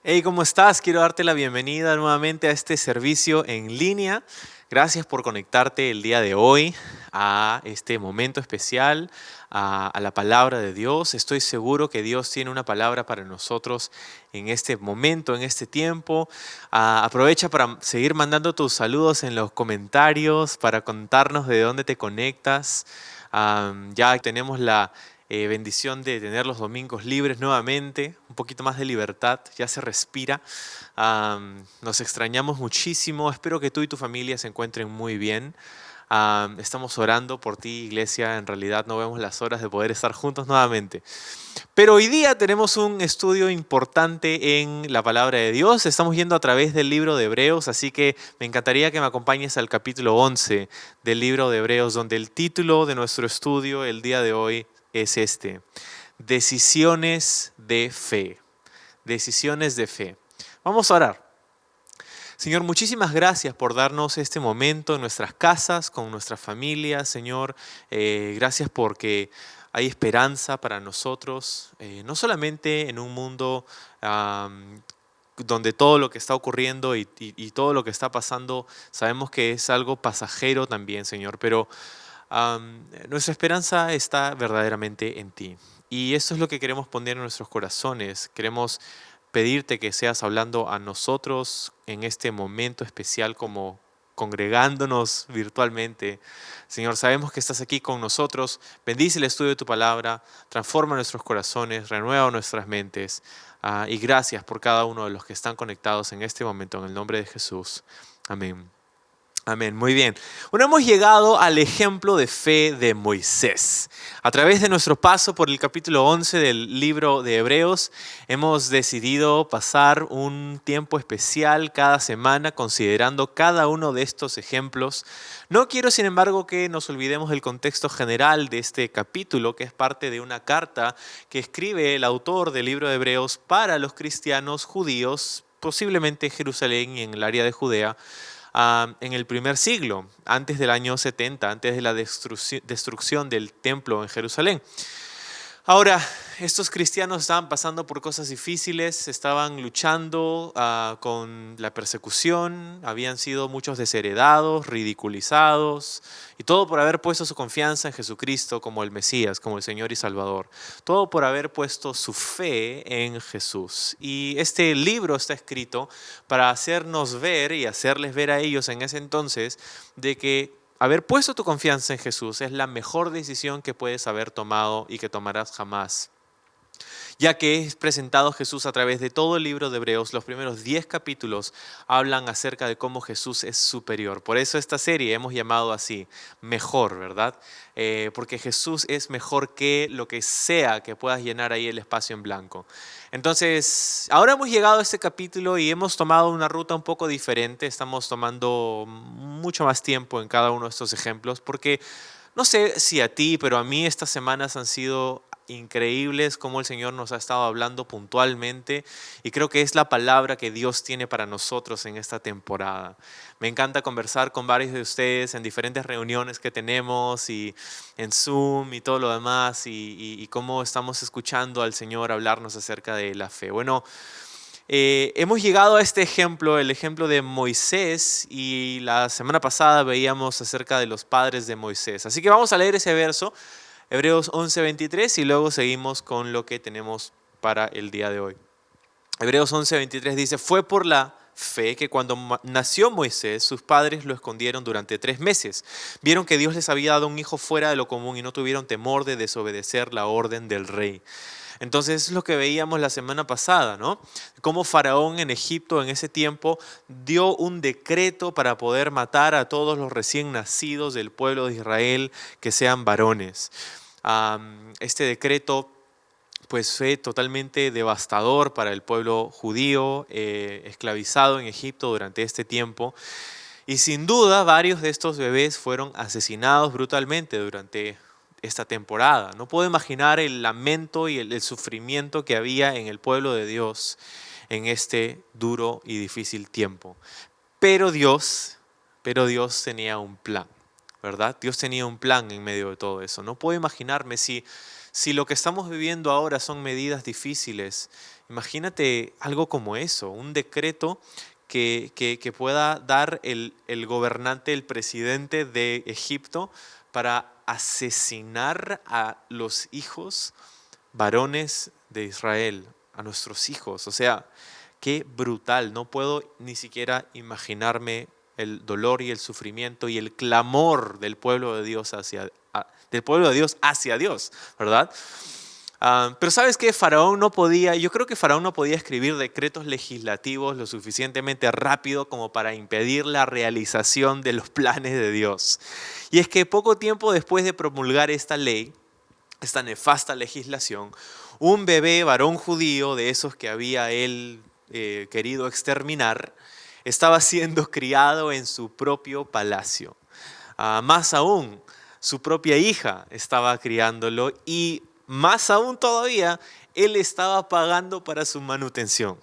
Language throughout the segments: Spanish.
Hey, ¿cómo estás? Quiero darte la bienvenida nuevamente a este servicio en línea. Gracias por conectarte el día de hoy a este momento especial, a la palabra de Dios. Estoy seguro que Dios tiene una palabra para nosotros en este momento, en este tiempo. Aprovecha para seguir mandando tus saludos en los comentarios, para contarnos de dónde te conectas. Ya tenemos la bendición de tener los domingos libres nuevamente, un poquito más de libertad, ya se respira. Nos extrañamos muchísimo, espero que tú y tu familia se encuentren muy bien. Estamos orando por ti, iglesia, en realidad no vemos las horas de poder estar juntos nuevamente. Pero hoy día tenemos un estudio importante en la palabra de Dios. Estamos yendo a través del libro de Hebreos, así que me encantaría que me acompañes al capítulo 11 del libro de Hebreos, donde el título de nuestro estudio el día de hoy es este: Decisiones de fe. Decisiones de fe. Vamos a orar. Señor, muchísimas gracias por darnos este momento en nuestras casas, con nuestras familias, Señor. Gracias porque hay esperanza para nosotros, no solamente en un mundo donde todo lo que está ocurriendo y todo lo que está pasando, sabemos que es algo pasajero también, Señor, pero nuestra esperanza está verdaderamente en ti. Y eso es lo que queremos poner en nuestros corazones. Queremos pedirte que seas hablando a nosotros en este momento especial como congregándonos virtualmente. Señor, sabemos que estás aquí con nosotros. Bendice el estudio de tu palabra, transforma nuestros corazones, renueva nuestras mentes. Y gracias por cada uno de los que están conectados en este momento, en el nombre de Jesús. Amén. Amén, muy bien. Bueno, hemos llegado al ejemplo de fe de Moisés. A través de nuestro paso por el capítulo 11 del libro de Hebreos, hemos decidido pasar un tiempo especial cada semana considerando cada uno de estos ejemplos. No quiero, sin embargo, que nos olvidemos del contexto general de este capítulo, que es parte de una carta que escribe el autor del libro de Hebreos para los cristianos judíos, posiblemente en Jerusalén y en el área de Judea, en el primer siglo, antes del año 70, antes de la destrucción del templo en Jerusalén. Ahora, estos cristianos estaban pasando por cosas difíciles, estaban luchando con la persecución, habían sido muchos desheredados, ridiculizados, y todo por haber puesto su confianza en Jesucristo como el Mesías, como el Señor y Salvador. Todo por haber puesto su fe en Jesús. Y este libro está escrito para hacernos ver y hacerles ver a ellos en ese entonces de que haber puesto tu confianza en Jesús es la mejor decisión que puedes haber tomado y que tomarás jamás. Ya que es presentado Jesús a través de todo el libro de Hebreos, los primeros 10 capítulos hablan acerca de cómo Jesús es superior. Por eso esta serie hemos llamado así, mejor, ¿verdad? Porque Jesús es mejor que lo que sea que puedas llenar ahí el espacio en blanco. Entonces, ahora hemos llegado a este capítulo y hemos tomado una ruta un poco diferente. Estamos tomando mucho más tiempo en cada uno de estos ejemplos porque no sé si a ti, pero a mí estas semanas han sido increíbles cómo el Señor nos ha estado hablando puntualmente y creo que es la palabra que Dios tiene para nosotros en esta temporada. Me encanta conversar con varios de ustedes en diferentes reuniones que tenemos y en Zoom y todo lo demás y cómo estamos escuchando al Señor hablarnos acerca de la fe. Bueno, hemos llegado a este ejemplo, el ejemplo de Moisés, y la semana pasada veíamos acerca de los padres de Moisés. Así que vamos a leer ese verso, Hebreos 11:23, y luego seguimos con lo que tenemos para el día de hoy. Hebreos 11:23 dice: fue por la fe que cuando nació Moisés, sus padres lo escondieron durante 3 meses. Vieron que Dios les había dado un hijo fuera de lo común y no tuvieron temor de desobedecer la orden del rey. Entonces es lo que veíamos la semana pasada, ¿no? Cómo Faraón en Egipto en ese tiempo dio un decreto para poder matar a todos los recién nacidos del pueblo de Israel que sean varones. Este decreto pues fue totalmente devastador para el pueblo judío, esclavizado en Egipto durante este tiempo. Y sin duda varios de estos bebés fueron asesinados brutalmente durante esta temporada. No puedo imaginar el lamento y el sufrimiento que había en el pueblo de Dios en este duro y difícil tiempo. Pero Dios tenía un plan, ¿verdad? Dios tenía un plan en medio de todo eso. No puedo imaginarme si lo que estamos viviendo ahora son medidas difíciles Imagínate algo como eso, un decreto que pueda dar el gobernante, el presidente de Egipto para asesinar a los hijos varones de Israel, a nuestros hijos. O sea, qué brutal. No puedo ni siquiera imaginarme el dolor y el sufrimiento y el clamor del pueblo de Dios del pueblo de Dios hacia Dios, ¿verdad? Pero ¿sabes qué? Yo creo que Faraón no podía escribir decretos legislativos lo suficientemente rápido como para impedir la realización de los planes de Dios. Y es que poco tiempo después de promulgar esta ley, esta nefasta legislación, un bebé varón judío de esos que había él querido exterminar, estaba siendo criado en su propio palacio. Más aún, su propia hija estaba criándolo y más aún todavía, él estaba pagando para su manutención.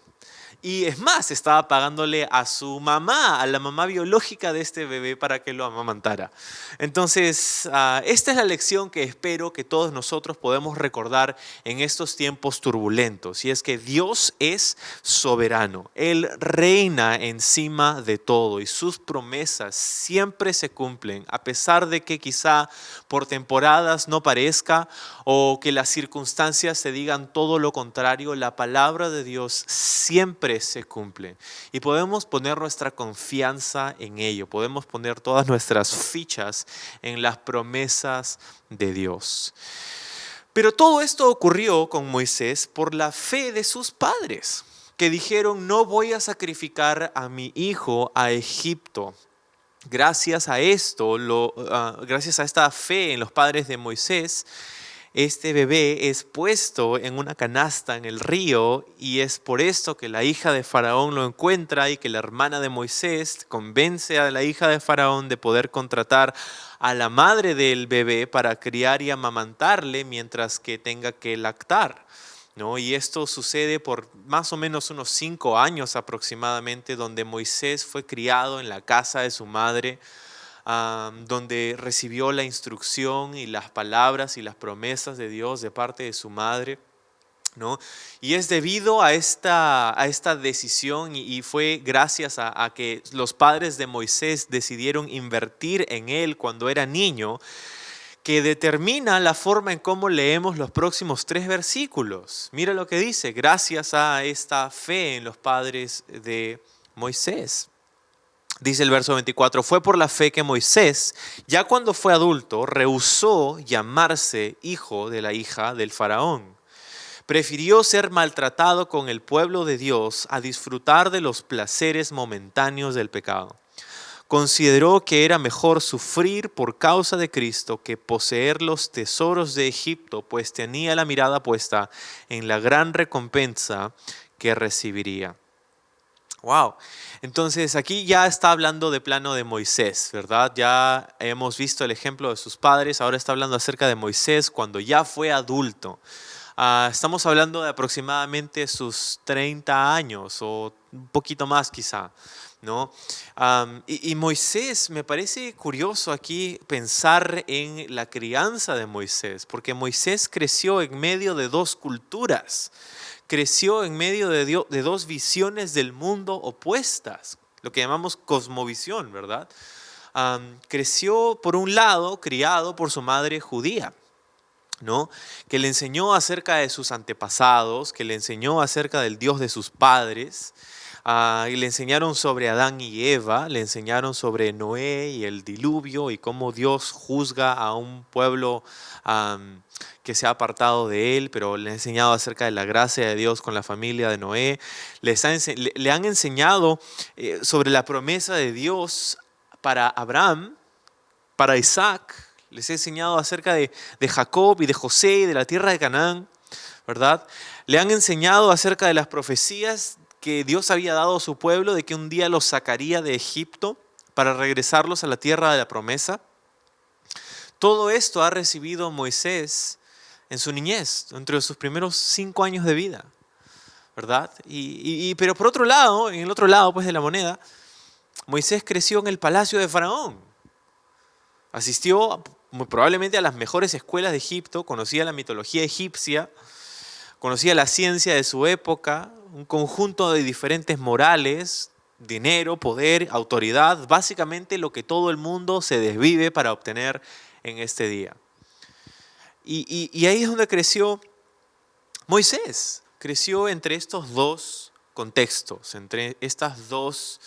Y es más, estaba pagándole a su mamá, a la mamá biológica de este bebé para que lo amamantara. Entonces, esta es la lección que espero que todos nosotros podemos recordar en estos tiempos turbulentos. Y es que Dios es soberano. Él reina encima de todo y sus promesas siempre se cumplen, a pesar de que quizá por temporadas no parezca o que las circunstancias se digan todo lo contrario. La palabra de Dios siempre se cumple y podemos poner nuestra confianza en ello, podemos poner todas nuestras fichas en las promesas de Dios. Pero todo esto ocurrió con Moisés por la fe de sus padres, que dijeron: no voy a sacrificar a mi hijo a Egipto. Gracias a esto, gracias a esta fe en los padres de Moisés, este bebé es puesto en una canasta en el río, y es por esto que la hija de Faraón lo encuentra y que la hermana de Moisés convence a la hija de Faraón de poder contratar a la madre del bebé para criar y amamantarle mientras que tenga que lactar, ¿no? Y esto sucede por más o menos unos 5 años aproximadamente, donde Moisés fue criado en la casa de su madre, donde recibió la instrucción y las palabras y las promesas de Dios de parte de su madre, ¿no? Y es debido a esta decisión y fue gracias a que los padres de Moisés decidieron invertir en él cuando era niño, que determina la forma en cómo leemos los próximos 3 versículos. Mira lo que dice: gracias a esta fe en los padres de Moisés. Dice el verso 24: fue por la fe que Moisés, ya cuando fue adulto, rehusó llamarse hijo de la hija del faraón. Prefirió ser maltratado con el pueblo de Dios a disfrutar de los placeres momentáneos del pecado. Consideró que era mejor sufrir por causa de Cristo que poseer los tesoros de Egipto, pues tenía la mirada puesta en la gran recompensa que recibiría. Wow. Entonces aquí ya está hablando de plano de Moisés, ¿verdad? Ya hemos visto el ejemplo de sus padres, ahora está hablando acerca de Moisés cuando ya fue adulto. Estamos hablando de aproximadamente sus 30 años o un poquito más quizá, ¿no? Y Moisés, me parece curioso aquí pensar en la crianza de Moisés, porque Moisés creció en medio de 2 culturas. Creció en medio de 2 visiones del mundo opuestas, lo que llamamos cosmovisión, ¿verdad? Creció por un lado, criado por su madre judía, ¿no? Que le enseñó acerca de sus antepasados, que le enseñó acerca del Dios de sus padres, y le enseñaron sobre Adán y Eva, le enseñaron sobre Noé y el diluvio y cómo Dios juzga a un pueblo que se ha apartado de él, pero le ha enseñado acerca de la gracia de Dios con la familia de Noé. Le han enseñado sobre la promesa de Dios para Abraham, para Isaac. Les he enseñado acerca de Jacob y de José y de la tierra de Canaán, ¿verdad? Le han enseñado acerca de las profecías que Dios había dado a su pueblo, de que un día los sacaría de Egipto para regresarlos a la tierra de la promesa. Todo esto ha recibido Moisés en su niñez, entre sus primeros 5 años de vida, ¿verdad? Pero por otro lado, en el otro lado pues, de la moneda, Moisés creció en el palacio de Faraón. Asistió muy probablemente a las mejores escuelas de Egipto, conocía la mitología egipcia, conocía la ciencia de su época, un conjunto de diferentes morales, dinero, poder, autoridad, básicamente lo que todo el mundo se desvive para obtener en este día. Y ahí es donde creció Moisés. Creció entre estos dos contextos, entre estas dos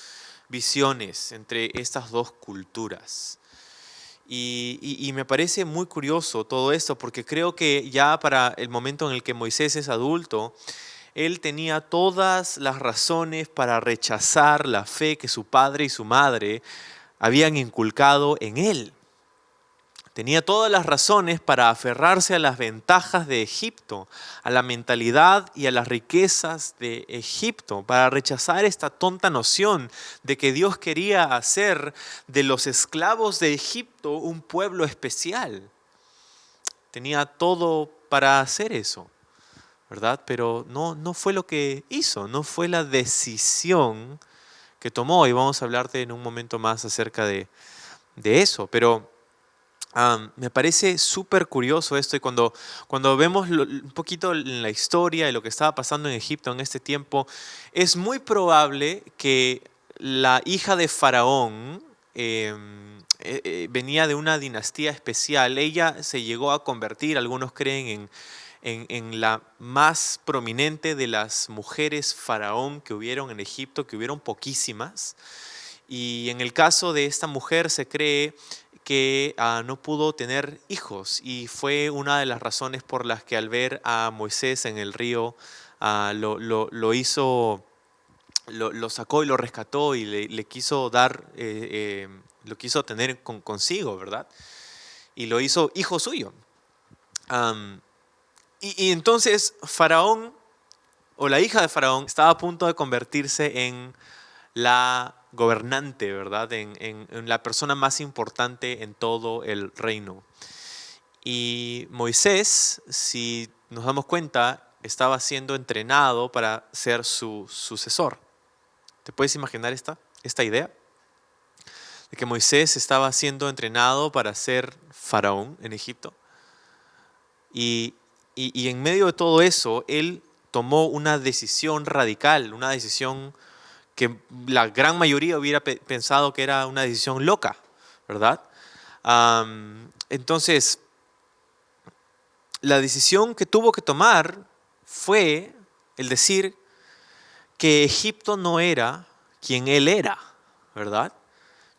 visiones, entre estas dos culturas. Y me parece muy curioso todo esto, porque creo que ya para el momento en el que Moisés es adulto, él tenía todas las razones para rechazar la fe que su padre y su madre habían inculcado en él. Tenía todas las razones para aferrarse a las ventajas de Egipto, a la mentalidad y a las riquezas de Egipto, para rechazar esta tonta noción de que Dios quería hacer de los esclavos de Egipto un pueblo especial. Tenía todo para hacer eso, ¿verdad? Pero no fue lo que hizo, no fue la decisión que tomó. Y vamos a hablarte en un momento más acerca de eso. Pero me parece súper curioso esto, y cuando vemos un poquito en la historia de lo que estaba pasando en Egipto en este tiempo, es muy probable que la hija de Faraón venía de una dinastía especial. Ella se llegó a convertir, algunos creen, en la más prominente de las mujeres faraón que hubieron en Egipto, que hubieron poquísimas. Y en el caso de esta mujer se cree que no pudo tener hijos, y fue una de las razones por las que al ver a Moisés en el río lo hizo, lo sacó y lo rescató y le quiso dar, lo quiso tener consigo, ¿verdad? Y lo hizo hijo suyo. Y entonces Faraón, o la hija de Faraón, estaba a punto de convertirse en la gobernante, ¿verdad? En la persona más importante en todo el reino. Y Moisés, si nos damos cuenta, estaba siendo entrenado para ser su sucesor. ¿Te puedes imaginar esta idea? De que Moisés estaba siendo entrenado para ser faraón en Egipto. Y en medio de todo eso, él tomó una decisión radical, una decisión que la gran mayoría hubiera pensado que era una decisión loca, ¿verdad? Entonces, la decisión que tuvo que tomar fue el decir que Egipto no era quien él era, ¿verdad?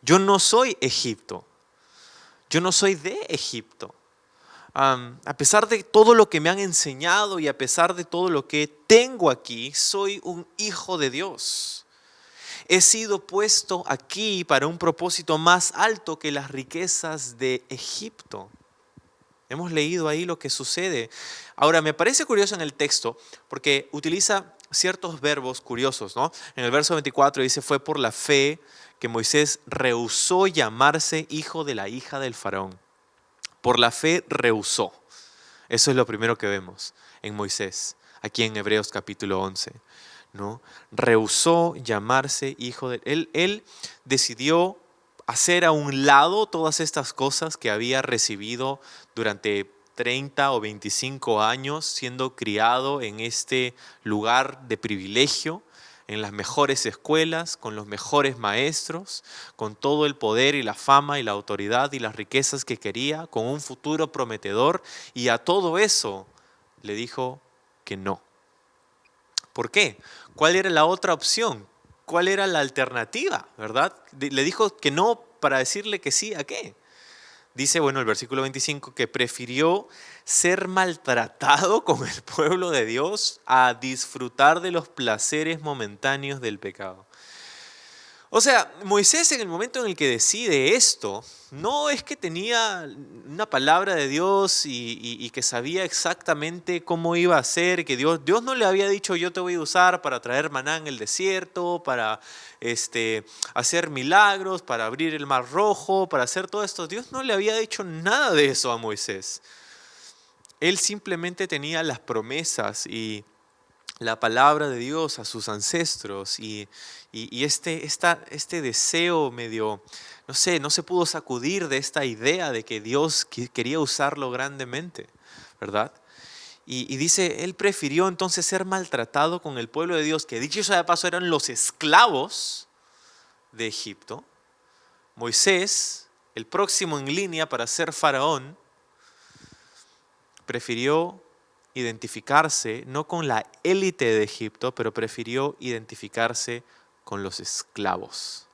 Yo no soy Egipto, yo no soy de Egipto. A pesar de todo lo que me han enseñado y a pesar de todo lo que tengo aquí, soy un hijo de Dios. He sido puesto aquí para un propósito más alto que las riquezas de Egipto. Hemos leído ahí lo que sucede. Ahora, me parece curioso en el texto porque utiliza ciertos verbos curiosos, ¿no? En el verso 24 dice: fue por la fe que Moisés rehusó llamarse hijo de la hija del faraón. Por la fe rehusó. Eso es lo primero que vemos en Moisés, aquí en Hebreos capítulo 11. ¿No? Rehusó llamarse hijo de él. Él decidió hacer a un lado todas estas cosas que había recibido durante 30 o 25 años, siendo criado en este lugar de privilegio, en las mejores escuelas, con los mejores maestros, con todo el poder y la fama y la autoridad y las riquezas que quería, con un futuro prometedor, y a todo eso le dijo que no. ¿Por qué? ¿Cuál era la otra opción? ¿Cuál era la alternativa? ¿Verdad? Le dijo que no para decirle que sí, ¿a qué? Dice, bueno, el versículo 25, que prefirió ser maltratado con el pueblo de Dios a disfrutar de los placeres momentáneos del pecado. O sea, Moisés, en el momento en el que decide esto, no es que tenía una palabra de Dios y que sabía exactamente cómo iba a ser, que Dios no le había dicho: yo te voy a usar para traer maná en el desierto, para hacer milagros, para abrir el mar rojo, para hacer todo esto. Dios no le había dicho nada de eso a Moisés. Él simplemente tenía las promesas y la palabra de Dios a sus ancestros, y este deseo medio, no sé, no se pudo sacudir de esta idea de que Dios quería usarlo grandemente, ¿verdad? Y dice, él prefirió entonces ser maltratado con el pueblo de Dios, que dicho sea de paso eran los esclavos de Egipto. Moisés, el próximo en línea para ser faraón, prefirió identificarse no con la élite de Egipto, pero prefirió identificarse con los esclavos,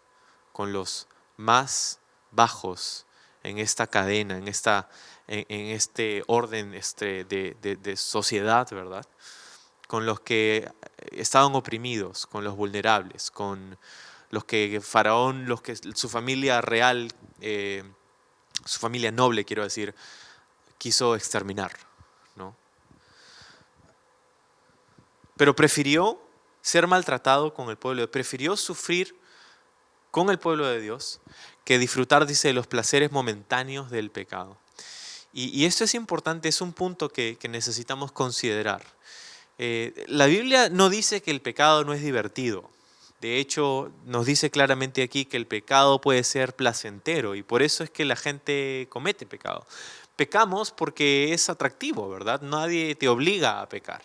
con los más bajos en esta cadena, en este orden de sociedad, ¿verdad? Con los que estaban oprimidos, con los vulnerables, con los que Faraón, los que su familia real, su familia noble, quiero decir, quiso exterminar, ¿no? Pero prefirió ser maltratado con el pueblo, prefirió sufrir con el pueblo de Dios que disfrutar, dice, de los placeres momentáneos del pecado. Y esto es importante, es un punto que necesitamos considerar. La Biblia no dice que el pecado no es divertido. De hecho, nos dice claramente aquí que el pecado puede ser placentero y por eso es que la gente comete pecado. Pecamos porque es atractivo, ¿verdad? Nadie te obliga a pecar.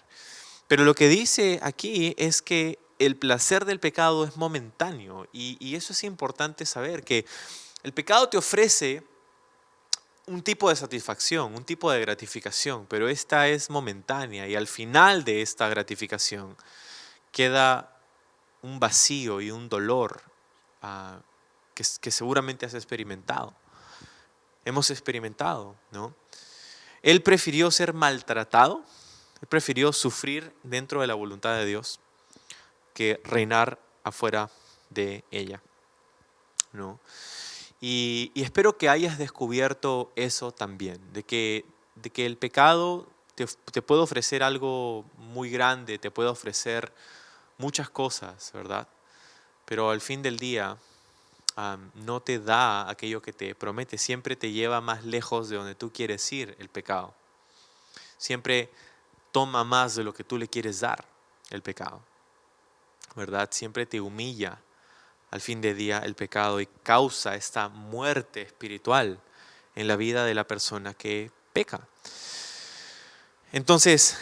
Pero lo que dice aquí es que el placer del pecado es momentáneo y eso es importante saber, que el pecado te ofrece un tipo de satisfacción, un tipo de gratificación, pero esta es momentánea y al final de esta gratificación queda un vacío y un dolor que seguramente has experimentado. Hemos experimentado, ¿no? Él prefirió ser maltratado, él prefirió sufrir dentro de la voluntad de Dios que reinar afuera de ella, ¿no? Y espero que hayas descubierto eso también, de que el pecado te puede ofrecer algo muy grande, te puede ofrecer muchas cosas, ¿verdad? Pero al fin del día no te da aquello que te promete, siempre te lleva más lejos de donde tú quieres ir el pecado. Siempre toma más de lo que tú le quieres dar el pecado, ¿verdad? Siempre te humilla al fin del día el pecado y causa esta muerte espiritual en la vida de la persona que peca. Entonces,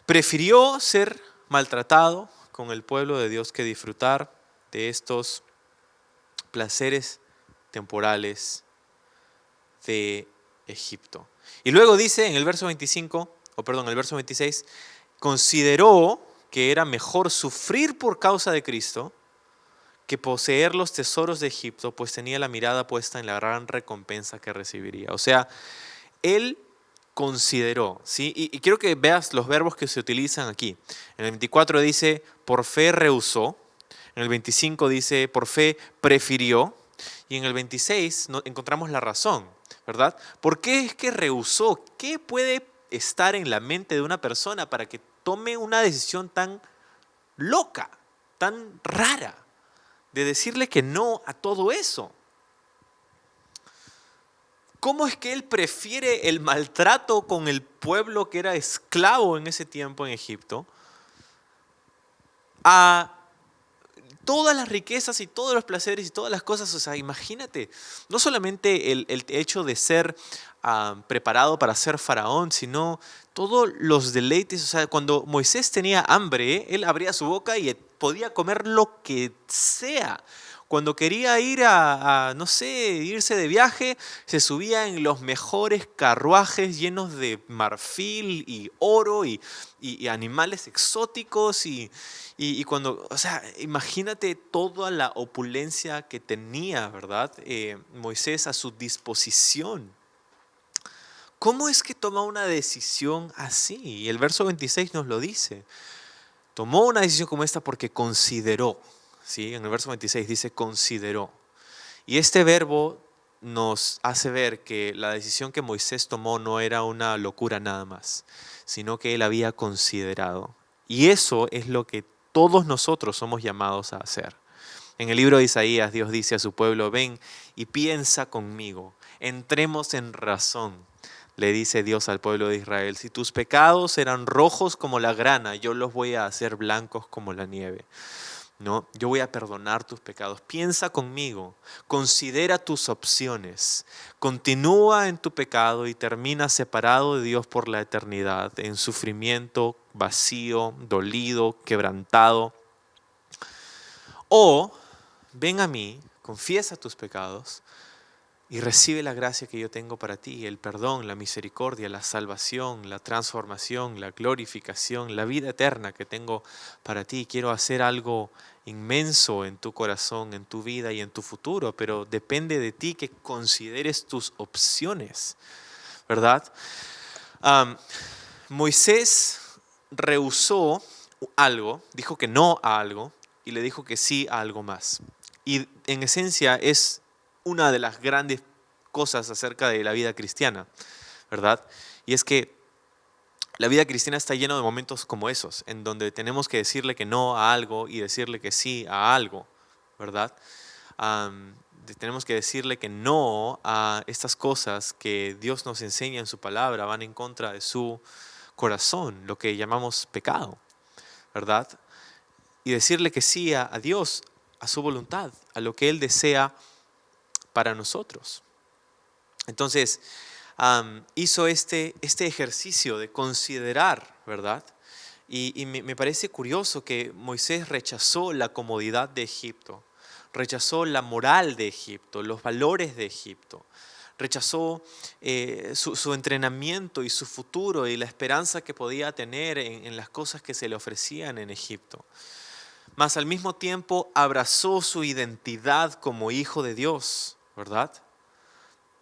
prefirió ser maltratado con el pueblo de Dios que disfrutar de estos placeres temporales de Egipto. Y luego dice en el verso 26, consideró que era mejor sufrir por causa de Cristo que poseer los tesoros de Egipto, pues tenía la mirada puesta en la gran recompensa que recibiría. O sea, él consideró, ¿sí? Y quiero que veas los verbos que se utilizan aquí. En el 24 dice, por fe rehusó. En el 25 dice, por fe prefirió. Y en el 26 encontramos la razón, ¿verdad? ¿Por qué es que rehusó? ¿Qué puede estar en la mente de una persona para que tome una decisión tan loca, tan rara, de decirle que no a todo eso? ¿Cómo es que él prefiere el maltrato con el pueblo que era esclavo en ese tiempo en Egipto a todas las riquezas y todos los placeres y todas las cosas? O sea, imagínate, no solamente el hecho de ser preparado para ser faraón, sino todos los deleites. O sea, cuando Moisés tenía hambre, él abría su boca y podía comer lo que sea. Cuando quería ir no sé, irse de viaje, se subía en los mejores carruajes llenos de marfil y oro y animales exóticos y cuando, o sea, imagínate toda la opulencia que tenía, ¿verdad? Moisés a su disposición. ¿Cómo es que toma una decisión así? Y el verso 26 nos lo dice. Tomó una decisión como esta porque consideró. ¿Sí? En el verso 26 dice consideró. Y este verbo nos hace ver que la decisión que Moisés tomó no era una locura nada más, sino que él había considerado. Y eso es lo que todos nosotros somos llamados a hacer. En el libro de Isaías, Dios dice a su pueblo, ven y piensa conmigo, entremos en razón. Le dice Dios al pueblo de Israel, si tus pecados eran rojos como la grana, yo los voy a hacer blancos como la nieve. ¿no? Yo voy a perdonar tus pecados. Piensa conmigo, considera tus opciones. Continúa en tu pecado y termina separado de Dios por la eternidad, en sufrimiento, vacío, dolido, quebrantado. O ven a mí, confiesa tus pecados y recibe la gracia que yo tengo para ti, el perdón, la misericordia, la salvación, la transformación, la glorificación, la vida eterna que tengo para ti. Quiero hacer algo inmenso en tu corazón, en tu vida y en tu futuro, pero depende de ti que consideres tus opciones, ¿verdad? Am, Moisés rehusó algo, dijo que no a algo y le dijo que sí a algo más. Y en esencia es una de las grandes cosas acerca de la vida cristiana, ¿verdad? Y es que la vida cristiana está llena de momentos como esos, en donde tenemos que decirle que no a algo y decirle que sí a algo, ¿verdad? Tenemos que decirle que no a estas cosas que Dios nos enseña en su palabra, van en contra de su corazón, lo que llamamos pecado, ¿verdad? Y decirle que sí a Dios, a su voluntad, a lo que Él desea para nosotros. Entonces, hizo este ejercicio de considerar, ¿verdad? Y me parece curioso que Moisés rechazó la comodidad de Egipto, rechazó la moral de Egipto, los valores de Egipto, rechazó su entrenamiento y su futuro y la esperanza que podía tener en las cosas que se le ofrecían en Egipto. Mas al mismo tiempo abrazó su identidad como hijo de Dios, ¿verdad?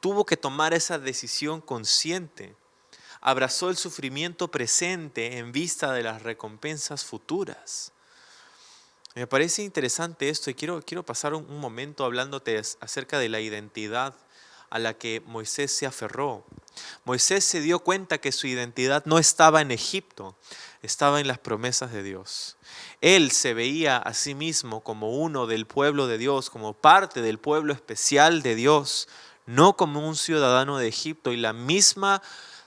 Tuvo que tomar esa decisión consciente. Abrazó el sufrimiento presente en vista de las recompensas futuras. Me parece interesante esto y quiero pasar un momento hablándote acerca de la identidad a la que Moisés se aferró. Moisés se dio cuenta que su identidad no estaba en Egipto, estaba en las promesas de Dios. Él se veía a sí mismo como uno del pueblo de Dios, como parte del pueblo especial de Dios, no como un ciudadano de Egipto. Y la misma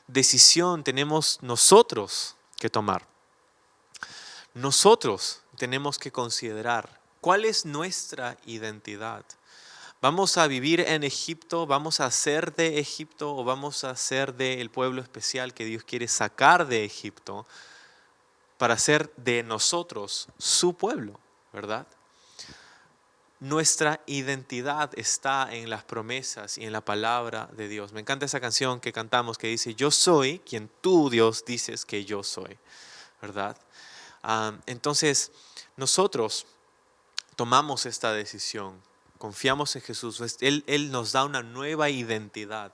decisión tenemos nosotros que tomar. Nosotros tenemos que considerar cuál es nuestra identidad. ¿Vamos a vivir en Egipto? ¿Vamos a ser de Egipto? ¿O vamos a ser del pueblo especial que Dios quiere sacar de Egipto para ser de nosotros su pueblo? ¿Verdad? Nuestra identidad está en las promesas y en la palabra de Dios. Me encanta esa canción que cantamos que dice: yo soy quien tú, Dios, dices que yo soy. ¿Verdad? Entonces, nosotros tomamos esta decisión, confiamos en Jesús, Él nos da una nueva identidad.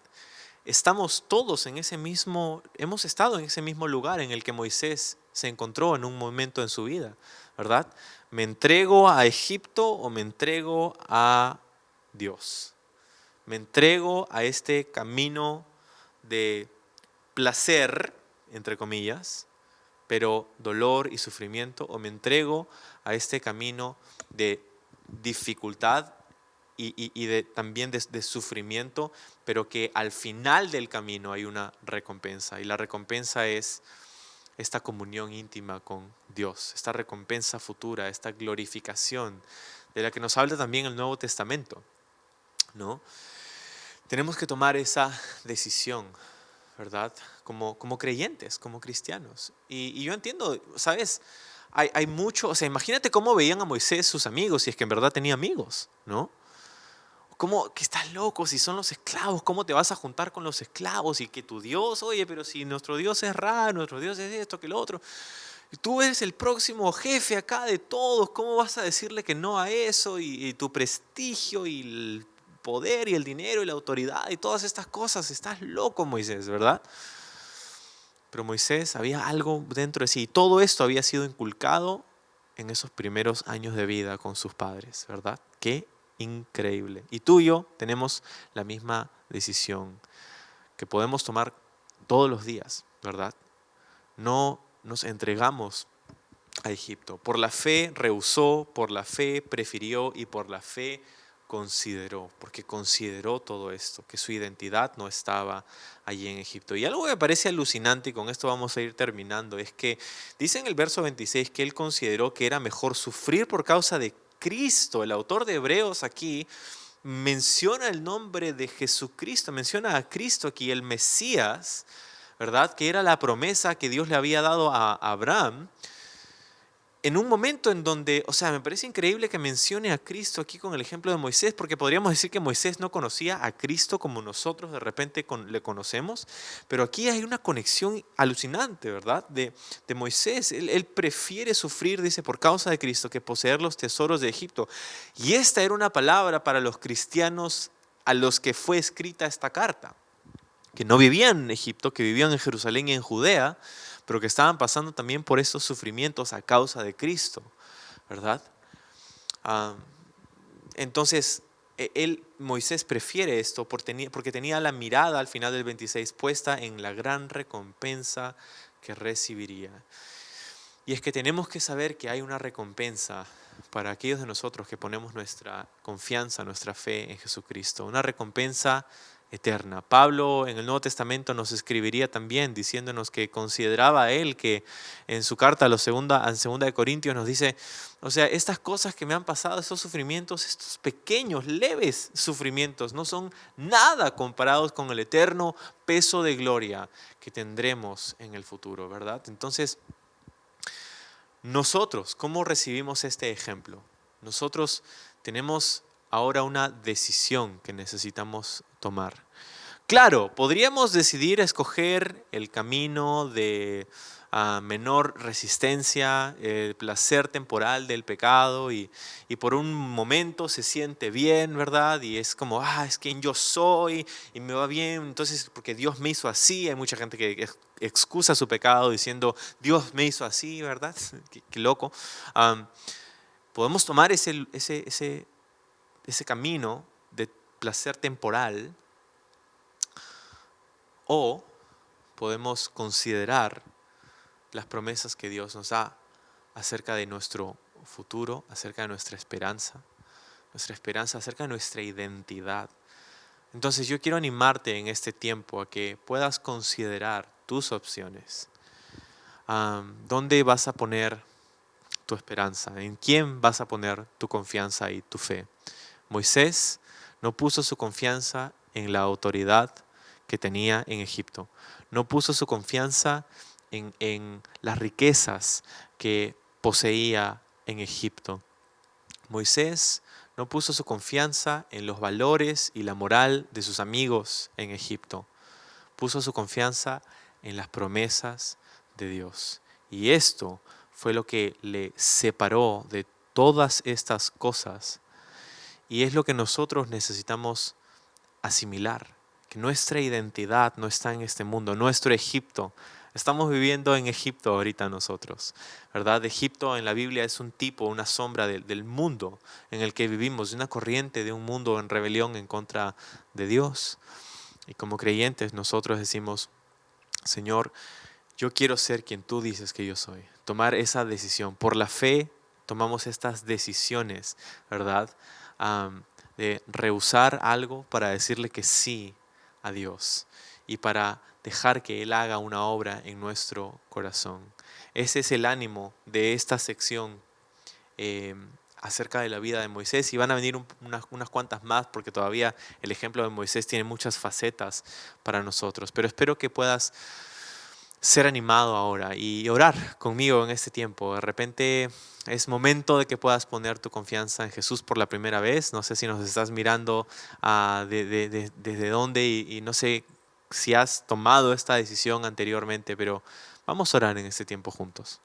Estamos todos hemos estado en ese mismo lugar en el que Moisés se encontró en un momento en su vida, ¿verdad? ¿Me entrego a Egipto o me entrego a Dios? ¿Me entrego a este camino de placer, entre comillas, pero dolor y sufrimiento, o me entrego a este camino de dificultad y también de sufrimiento, pero que al final del camino hay una recompensa, y la recompensa es esta comunión íntima con Dios, esta recompensa futura, esta glorificación de la que nos habla también el Nuevo Testamento, ¿no? Tenemos que tomar esa decisión, ¿verdad? Como creyentes, como cristianos. Y yo entiendo, ¿sabes? Hay mucho, o sea, imagínate cómo veían a Moisés sus amigos, si es que en verdad tenía amigos, ¿no? ¿Cómo que estás loco si son los esclavos? ¿Cómo te vas a juntar con los esclavos? Y que tu Dios, oye, pero si nuestro Dios es Ra, nuestro Dios es esto, que lo otro. Y tú eres el próximo jefe acá de todos, ¿cómo vas a decirle que no a eso? Y tu prestigio y el poder y el dinero y la autoridad y todas estas cosas. Estás loco, Moisés, ¿verdad? Pero Moisés, había algo dentro de sí. Y todo esto había sido inculcado en esos primeros años de vida con sus padres, ¿verdad? Qué increíble. Y tú y yo tenemos la misma decisión que podemos tomar todos los días, ¿verdad? No nos entregamos a Egipto. Por la fe rehusó, por la fe prefirió y por la fe consideró, porque consideró todo esto, que su identidad no estaba allí en Egipto. Y algo que me parece alucinante, y con esto vamos a ir terminando, es que dice en el verso 26 que él consideró que era mejor sufrir por causa de Cristo. El autor de Hebreos aquí menciona el nombre de Jesucristo, menciona a Cristo aquí, el Mesías, ¿verdad? Que era la promesa que Dios le había dado a Abraham. En un momento en donde, o sea, me parece increíble que mencione a Cristo aquí con el ejemplo de Moisés, porque podríamos decir que Moisés no conocía a Cristo como nosotros de repente le conocemos, pero aquí hay una conexión alucinante, ¿verdad? De Moisés. Él prefiere sufrir, dice, por causa de Cristo que poseer los tesoros de Egipto. Y esta era una palabra para los cristianos a los que fue escrita esta carta, que no vivían en Egipto, que vivían en Jerusalén y en Judea, pero que estaban pasando también por estos sufrimientos a causa de Cristo, ¿verdad? Ah, entonces, Moisés prefiere esto porque tenía la mirada al final del 26 puesta en la gran recompensa que recibiría. Y es que tenemos que saber que hay una recompensa para aquellos de nosotros que ponemos nuestra confianza, nuestra fe en Jesucristo, una recompensa eterna. Pablo en el Nuevo Testamento nos escribiría también diciéndonos que consideraba él que en su carta en segunda de Corintios nos dice, o sea, estas cosas que me han pasado, estos sufrimientos, estos pequeños, leves sufrimientos, no son nada comparados con el eterno peso de gloria que tendremos en el futuro, ¿verdad? Entonces, nosotros, ¿cómo recibimos este ejemplo? Nosotros tenemos ahora una decisión que necesitamos tomar. Claro, podríamos decidir escoger el camino de menor resistencia, el placer temporal del pecado y por un momento se siente bien, ¿verdad? Y es como, es quien yo soy y me va bien, entonces porque Dios me hizo así. Hay mucha gente que excusa su pecado diciendo, Dios me hizo así, ¿verdad? Qué loco. Podemos tomar ese camino de placer temporal o podemos considerar las promesas que Dios nos da acerca de nuestro futuro, acerca de nuestra esperanza acerca de nuestra identidad. Entonces yo quiero animarte en este tiempo a que puedas considerar tus opciones. ¿Dónde vas a poner tu esperanza? ¿En quién vas a poner tu confianza y tu fe? Moisés no puso su confianza en la autoridad que tenía en Egipto. No puso su confianza en las riquezas que poseía en Egipto. Moisés no puso su confianza en los valores y la moral de sus amigos en Egipto. Puso su confianza en las promesas de Dios. Y esto fue lo que le separó de todas estas cosas. Y es lo que nosotros necesitamos asimilar, que nuestra identidad no está en este mundo, nuestro Egipto. Estamos viviendo en Egipto ahorita nosotros, ¿verdad? Egipto en la Biblia es un tipo, una sombra del mundo en el que vivimos, de una corriente de un mundo en rebelión en contra de Dios. Y como creyentes nosotros decimos, Señor, yo quiero ser quien tú dices que yo soy. Tomar esa decisión. Por la fe tomamos estas decisiones, ¿verdad? De rehusar algo para decirle que sí a Dios y para dejar que Él haga una obra en nuestro corazón. Ese es el ánimo de esta sección acerca de la vida de Moisés, y van a venir unas cuantas más porque todavía el ejemplo de Moisés tiene muchas facetas para nosotros, pero espero que puedas ser animado ahora y orar conmigo en este tiempo. De repente es momento de que puedas poner tu confianza en Jesús por la primera vez. No sé si nos estás mirando desde dónde y no sé si has tomado esta decisión anteriormente, pero vamos a orar en este tiempo juntos.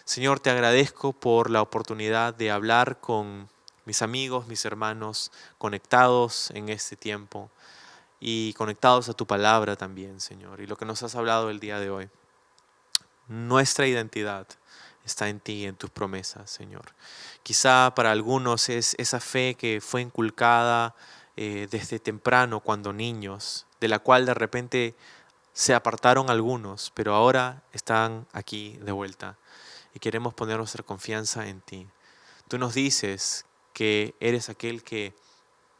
Señor, te agradezco por la oportunidad de hablar con mis amigos, mis hermanos, conectados en este tiempo y conectados a tu palabra también, Señor, y lo que nos has hablado el día de hoy. Nuestra identidad está en ti, en tus promesas, Señor. Quizá para algunos es esa fe que fue inculcada desde temprano cuando niños, de la cual de repente se apartaron algunos, pero ahora están aquí de vuelta y queremos poner nuestra confianza en ti. Tú nos dices que eres aquel que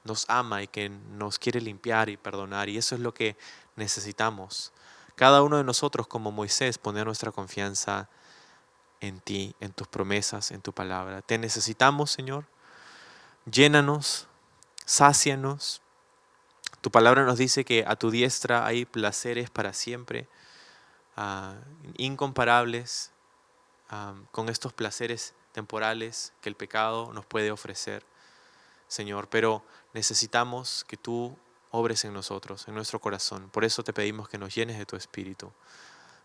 nos ama y que nos quiere limpiar y perdonar. Y eso es lo que necesitamos. Cada uno de nosotros, como Moisés, poner nuestra confianza en ti, en tus promesas, en tu palabra. Te necesitamos, Señor. Llénanos, sácianos. Tu palabra nos dice que a tu diestra hay placeres para siempre, ah, incomparables con estos placeres temporales que el pecado nos puede ofrecer, Señor. Pero necesitamos que tú obres en nosotros, en nuestro corazón. Por eso te pedimos que nos llenes de tu Espíritu.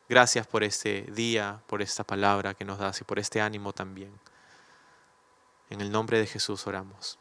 Gracias por este día, por esta palabra que nos das y por este ánimo también. En el nombre de Jesús oramos.